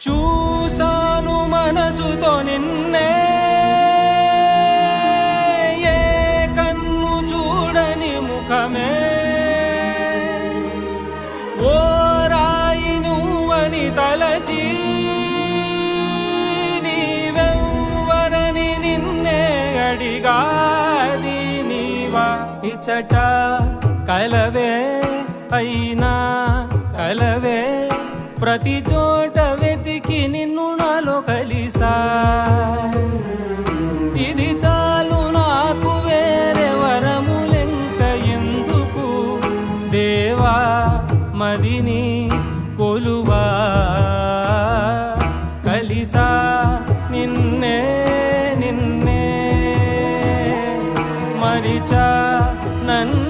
చూసాను మనసుతో నిన్నే, ఏ కన్ను చూడని ముఖమే, ఓ రాయి నువ్వని తలచి నీవెవ్వరని నిన్నే అడిగాది నీవా. ఇచ్చట కలవే అయినా కలవే, ప్రతి చోట వెతికి నిన్ను నాలో కలిసా. ఇది చాలు నాకు, వేరే వరములెంక ఎందుకు, దేవా మదిని కొలువా. కలిసా నిన్నే నిన్నే, మరిచా నన్ను